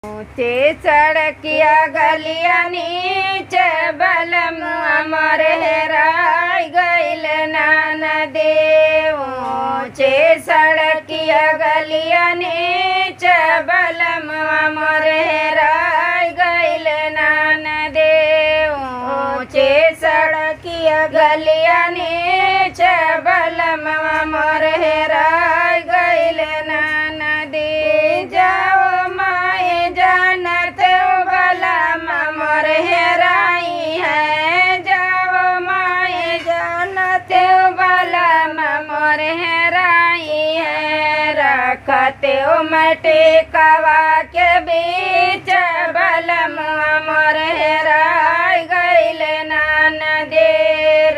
ऊंचे सड़किया गलिया नीचे बलम अमर हेराय गइल ननदे। ऊंचे सड़किया गलिया नीचे बलम अमर हेराय गइल ननदे। ऊंचे सड़किया गलिया नीचे बलम अमर हेराय गइल ननदे। जाओ माए जानत बलम अमर हेराई है। जाओ माए जानत बलम अमर हेराई है। रखते मटे कवा के बीच बलम अमर हेराय गइल ननदे।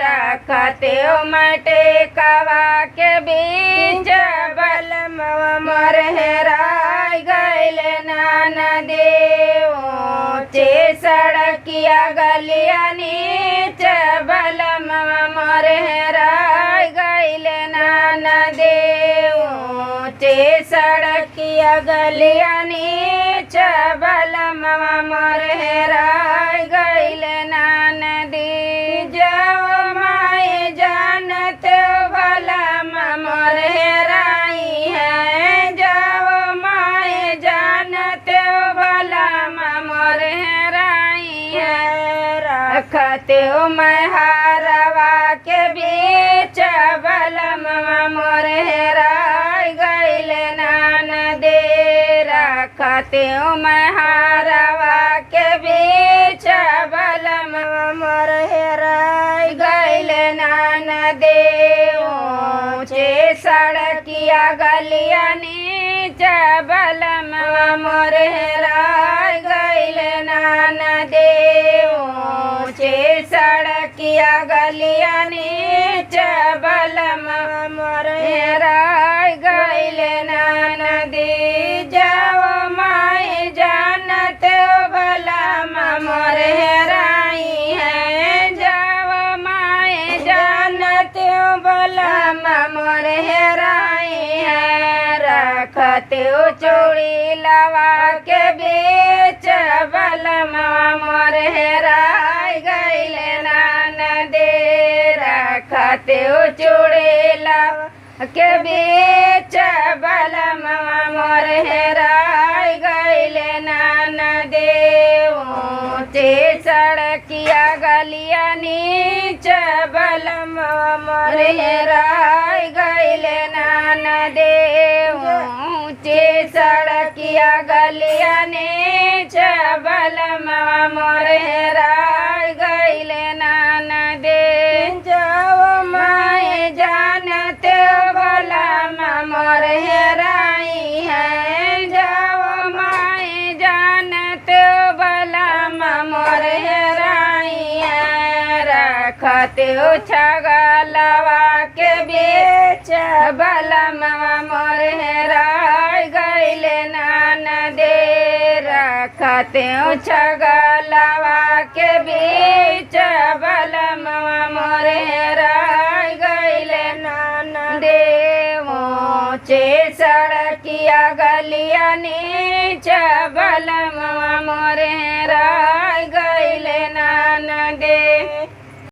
रखते मटे कवा के बीच बलम अमर हेराय गइल ननदे। ऊंचे सड़किया गलिया नीचे बलम अमर हेराय गइल ननदे। ऊंचे सड़किया गलिया नीचे बलम अमर हेराय गइल ननदे। जाओ माए जानत बलम अमर हेराई है। जाओ माए जानत बलम अमर हेराई है। रखते महरवा के बीच बलम अमर हेराय गइल ननदे। रखते महरवा के बीच बलम अमर हेराय गइल ननदे। ऊंचे सड़किया गलिया नीचे बलम अमर हेराय गइल ननदे। ऊंचे सड़किया गलिया नीचे बलम अमर हेराय गइल ननदे। जाओ माए जानत बलम अमर हेराई है। जाओ माए जानत बलम अमर हेराई है। रखते चूड़ी लवा के बीच बलम अमर हेराय गइल ननदे। रखते चूड़ी लवा के बीच बलम अमर हेराय गइल ननदे। ऊंचे सड़किया गलिया नीचे बलम अमर हेराय गइल ननदे। ऊंचे सड़किया गलिया नीचे बलम अमर हेराय गइल ननदे। जाओ माए जानत बलम अमर हेराई है। जाओ माए जानत बलम अमर हेराई है। रखते छगलवा के बीच बलम अमर हेराय गइल ननदे। रखते छगलवा के बीच बलम अमर हेराय गइल ननदे। ऊंचे सड़किया गलिया नीचे बलम अमर हेराय